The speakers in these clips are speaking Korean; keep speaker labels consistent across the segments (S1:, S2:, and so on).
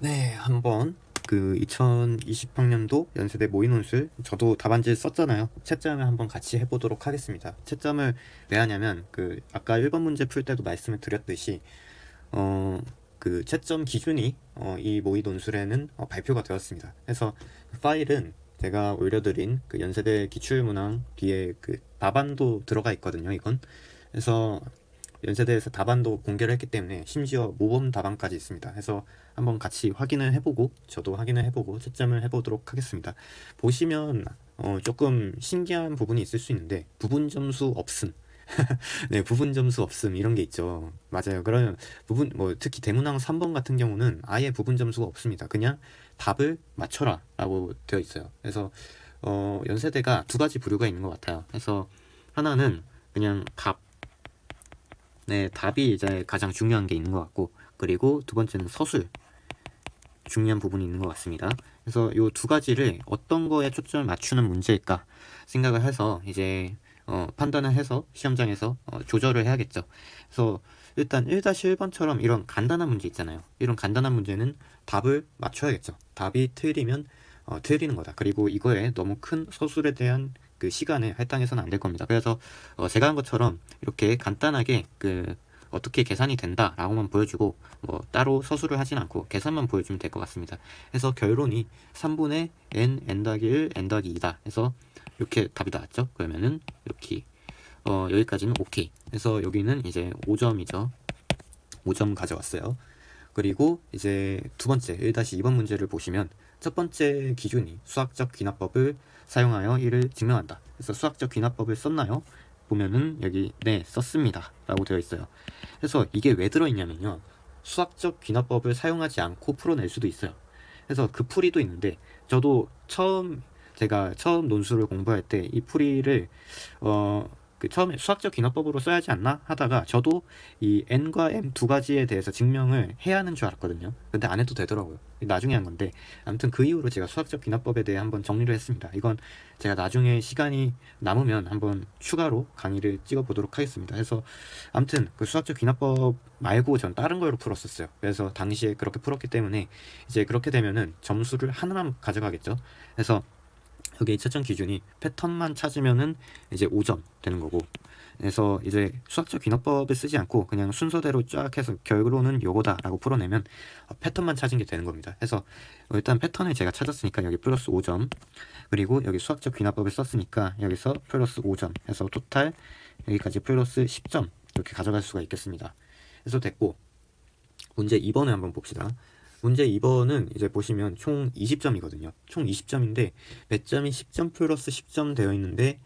S1: 네, 한번 그 2020학년도 연세대 모의논술 저도 답안지 썼잖아요. 채점을 한번 같이 해보도록 하겠습니다. 채점을 왜 하냐면 그 아까 1번 문제 풀 때도 말씀을 드렸듯이 그 채점 기준이 이 모의논술에는 발표가 되었습니다. 그래서 그 파일은 제가 올려드린 그 연세대 기출문항 뒤에 그 답안도 들어가 있거든요. 이건 그래서 연세대에서 답안도 공개를 했기 때문에 심지어 모범 답안까지 있습니다. 해서 한번 같이 확인을 해보고 저도 확인을 해보고 채점을 해보도록 하겠습니다. 보시면 조금 신기한 부분이 있을 수 있는데 부분 점수 없음. 네, 부분 점수 없음 이런 게 있죠. 맞아요. 그러면 부분 뭐 특히 대문항 3번 같은 경우는 아예 부분 점수가 없습니다. 그냥 답을 맞춰라라고 되어 있어요. 그래서 연세대가 두 가지 부류가 있는 것 같아요. 그래서 하나는 그냥 답, 네, 답이 이제 가장 중요한 게 있는 것 같고, 그리고 두 번째는 서술, 중요한 부분이 있는 것 같습니다. 그래서 이 두 가지를 어떤 거에 초점을 맞추는 문제일까 생각을 해서 이제 판단을 해서 시험장에서 조절을 해야겠죠. 그래서 일단 1-1번처럼 이런 간단한 문제 있잖아요. 이런 간단한 문제는 답을 맞춰야겠죠. 답이 틀리면 틀리는 거다. 그리고 이거에 너무 큰 서술에 대한 그 시간에 할당해서는 안 될 겁니다. 그래서 제가 한 것처럼 이렇게 간단하게 그 어떻게 계산이 된다라고만 보여주고 뭐 따로 서술을 하진 않고 계산만 보여주면 될 것 같습니다. 그래서 결론이 3분의 n-1 n-2다 해서 이렇게 답이 나왔죠. 그러면은 이렇게 여기까지는 오케이. 그래서 여기는 이제 5점이죠. 5점 가져왔어요. 그리고 이제 두 번째 1-2번 문제를 보시면 첫 번째 기준이 수학적 귀납법을 사용하여 이를 증명한다. 그래서 수학적 귀납법을 썼나요? 보면은 여기 네 썼습니다 라고 되어 있어요. 그래서 이게 왜 들어있냐면요, 수학적 귀납법을 사용하지 않고 풀어낼 수도 있어요. 그래서 그 풀이도 있는데 저도 제가 처음 논술을 공부할 때 이 풀이를 그 처음에 수학적 귀납법으로 써야지 않나 하다가 저도 이 n과 m 두 가지에 대해서 증명을 해야 하는 줄 알았거든요. 근데 안 해도 되더라고요. 나중에 한 건데 아무튼 그 이후로 제가 수학적 귀납법에 대해 한번 정리를 했습니다. 이건 제가 나중에 시간이 남으면 한번 추가로 강의를 찍어 보도록 하겠습니다. 그래서 아무튼 그 수학적 귀납법 말고 전 다른 걸로 풀었었어요. 그래서 당시에 그렇게 풀었기 때문에 이제 그렇게 되면은 점수를 하나만 가져가겠죠. 그래서 여기 채점 기준이 패턴만 찾으면은 이제 5점 되는 거고, 그래서 이제 수학적 귀납법을 쓰지 않고 그냥 순서대로 쫙 해서 결론은 요거다라고 풀어내면 패턴만 찾은 게 되는 겁니다. 그래서 일단 패턴을 제가 찾았으니까 여기 플러스 5점, 그리고 여기 수학적 귀납법을 썼으니까 여기서 플러스 5점 해서 토탈 여기까지 플러스 10점 이렇게 가져갈 수가 있겠습니다. 그래서 됐고, 문제 2번을 한번 봅시다. 문제 2번은 이제 보시면 총 20점이거든요. 총 20점인데 매점이 10점 플러스 10점 되어 있는데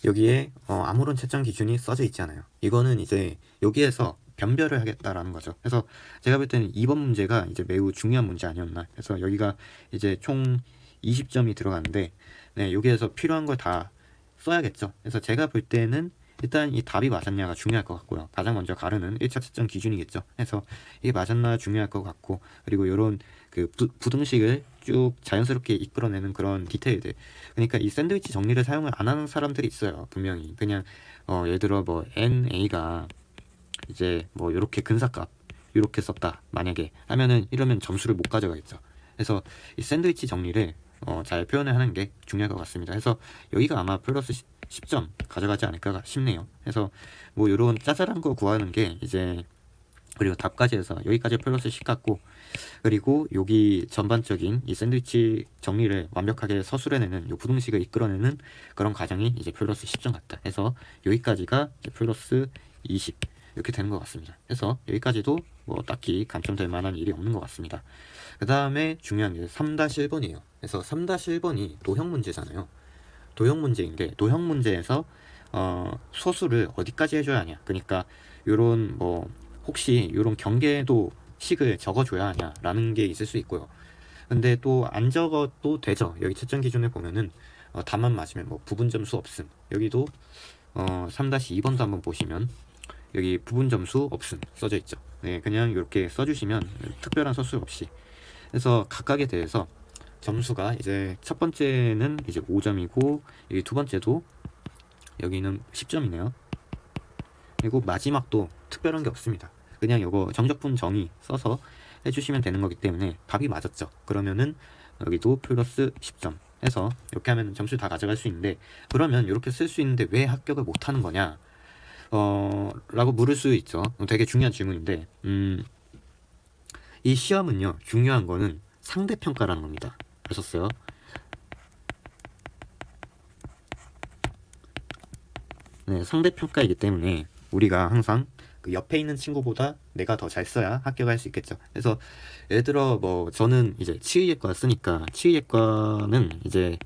S1: 여기에 아무런 채점 기준이 써져 있지 않아요. 이거는 이제 여기에서 변별을 하겠다라는 거죠. 그래서 제가 볼 때는 2번 문제가 이제 매우 중요한 문제 아니었나. 그래서 여기가 이제 총 20점이 들어가는데, 네, 여기에서 필요한 걸 다 써야겠죠. 그래서 제가 볼 때는 일단 이 답이 맞았냐가 중요할 것 같고요. 가장 먼저 가르는 1차 채점 기준이겠죠. 그래서 이게 맞았나 중요할 것 같고, 그리고 이런 그 부등식을 쭉 자연스럽게 이끌어내는 그런 디테일들. 그러니까 이 샌드위치 정리를 사용을 안 하는 사람들이 있어요. 분명히 그냥 예를 들어 뭐 NA가 이제 뭐 이렇게 근사값 이렇게 썼다 만약에 하면은 이러면 점수를 못 가져가겠죠. 그래서 이 샌드위치 정리를 잘 표현을 하는 게 중요할 것 같습니다. 그래서 여기가 아마 플러스 10점 가져가지 않을까 싶네요. 그래서 뭐 이런 짜잘한 거 구하는 게 이제, 그리고 답까지 해서 여기까지 플러스 10 같고, 그리고 여기 전반적인 이 샌드위치 정리를 완벽하게 서술해내는 이 부등식을 이끌어내는 그런 과정이 이제 플러스 10점 같다 해서 여기까지가 이제 플러스 20 이렇게 되는 것 같습니다. 그래서 여기까지도 뭐 딱히 감점될 만한 일이 없는 것 같습니다. 그 다음에 중요한 게 3-1번이에요. 그래서 3-1번이 도형 문제잖아요. 도형 문제인데 도형 문제에서 소수를 어디까지 해줘야 하냐, 그러니까 요런 뭐 혹시 요런 경계도 식을 적어줘야 하냐라는 게 있을 수 있고요. 근데 또 안 적어도 되죠. 여기 채점 기준을 보면은 답만 맞으면 뭐 부분 점수 없음, 여기도 3-2번도 한번 보시면 여기 부분 점수 없음 써져 있죠. 네, 그냥 이렇게 써주시면 특별한 서술 없이. 그래서 각각에 대해서 점수가 이제 첫 번째는 이제 5점이고 여기 두 번째도 여기는 10점이네요. 그리고 마지막도 특별한 게 없습니다. 그냥 이거 정적분 정의 써서 해주시면 되는 거기 때문에 답이 맞았죠. 그러면은 여기도 플러스 10점 해서 이렇게 하면 점수 다 가져갈 수 있는데, 그러면 이렇게 쓸 수 있는데 왜 합격을 못하는 거냐 라고 물을 수 있죠. 되게 중요한 질문인데, 이 시험은요, 중요한 거는 상대평가라는 겁니다. 아셨어요? 네, 상대평가이기 때문에 우리가 항상 그 옆에 있는 친구보다 내가 더 잘 써야 합격할 수 있겠죠. 그래서 예를 들어 뭐 저는 이제 치의예과 쓰니까, 치의예과는 이제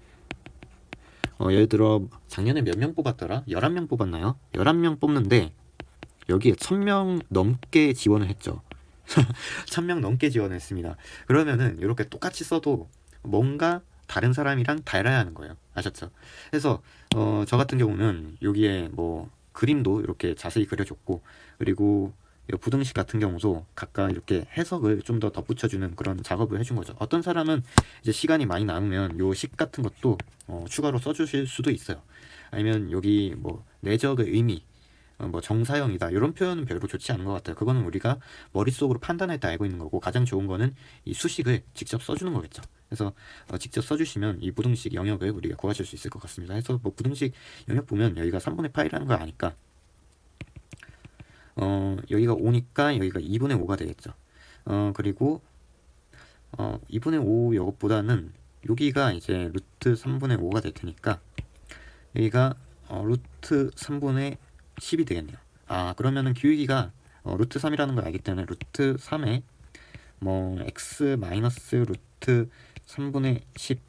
S1: 예를 들어 작년에 몇 명 뽑았더라? 11명 뽑았나요? 11명 뽑는데 여기에 1000명 넘게 지원을 했죠. 1000명 넘게 지원했습니다. 그러면은 이렇게 똑같이 써도 뭔가 다른 사람이랑 달라야 하는 거예요. 아셨죠? 그래서 저 같은 경우는 여기에 뭐 그림도 이렇게 자세히 그려줬고, 그리고 부등식 같은 경우도 각각 이렇게 해석을 좀 더 덧붙여주는 그런 작업을 해준 거죠. 어떤 사람은 이제 시간이 많이 남으면 요 식 같은 것도 추가로 써주실 수도 있어요. 아니면 여기 뭐 내적의 의미, 뭐 정사형이다 이런 표현은 별로 좋지 않은 것 같아요. 그거는 우리가 머릿속으로 판단할 때 알고 있는 거고, 가장 좋은 거는 이 수식을 직접 써주는 거겠죠. 그래서 직접 써주시면 이 부등식 영역을 우리가 구하실 수 있을 것 같습니다. 그래서 뭐 부등식 영역 보면 여기가 3분의 파이라는 걸 아니까 여기가 5니까 여기가 2분의 5가 되겠죠. 그리고 2분의 5 이것보다는 여기가 이제 루트 3분의 5가 될 테니까 여기가 루트 3분의 10이 되겠네요. 그러면은 기울기가 루트 3이라는 걸 알기 때문에 루트 3에 뭐 x 마이너스 루트 3분의 10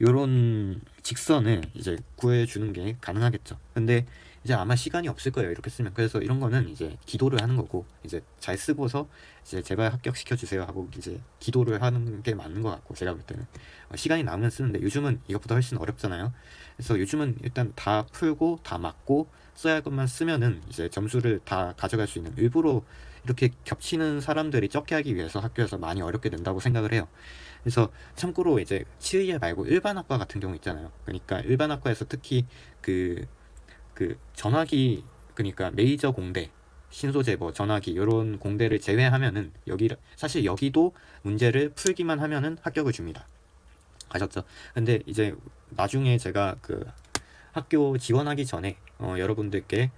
S1: 요런 직선을 이제 구해주는 게 가능하겠죠. 근데 이제 아마 시간이 없을 거예요, 이렇게 쓰면. 그래서 이런 거는 이제 기도를 하는 거고, 이제 잘 쓰고서 이제 제발 합격시켜 주세요 하고 이제 기도를 하는 게 맞는 것 같고, 제가 볼 때는 시간이 남으면 쓰는데 요즘은 이것보다 훨씬 어렵잖아요. 그래서 요즘은 일단 다 풀고 다 맞고 써야 할 것만 쓰면은 이제 점수를 다 가져갈 수 있는, 일부러 이렇게 겹치는 사람들이 적게 하기 위해서 학교에서 많이 어렵게 낸다고 생각을 해요. 그래서 참고로 이제 치의예 말고 일반학과 같은 경우 있잖아요. 그러니까 일반학과에서 특히 그 전화기, 그러니까 메이저 공대, 신소재, 뭐 전화기 이런 공대를 제외하면은 여기 사실 여기도 문제를 풀기만 하면은 합격을 줍니다. 아셨죠? 근데 이제 나중에 제가 그 학교 지원하기 전에 여러분들께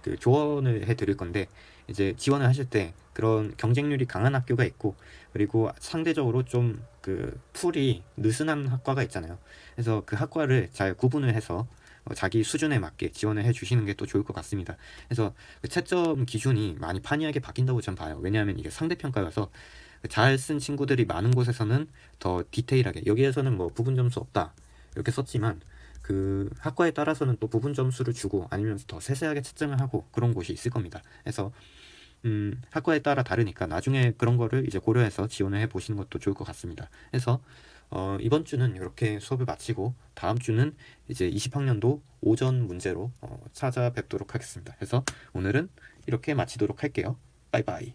S1: 그 조언을 해드릴 건데, 이제 지원을 하실 때 그런 경쟁률이 강한 학교가 있고, 그리고 상대적으로 좀 그 풀이 느슨한 학과가 있잖아요. 그래서 그 학과를 잘 구분을 해서 자기 수준에 맞게 지원을 해 주시는 게 또 좋을 것 같습니다. 그래서 그 채점 기준이 많이 판이하게 바뀐다고 저는 봐요. 왜냐하면 이게 상대평가여서 잘 쓴 친구들이 많은 곳에서는 더 디테일하게, 여기에서는 뭐 부분 점수 없다 이렇게 썼지만 그 학과에 따라서는 또 부분 점수를 주고 아니면 더 세세하게 채점을 하고 그런 곳이 있을 겁니다. 그래서 학과에 따라 다르니까 나중에 그런 거를 이제 고려해서 지원을 해 보시는 것도 좋을 것 같습니다. 그래서 이번 주는 이렇게 수업을 마치고 다음 주는 이제 20학년도 오전 문제로 찾아뵙도록 하겠습니다. 그래서 오늘은 이렇게 마치도록 할게요. 빠이빠이.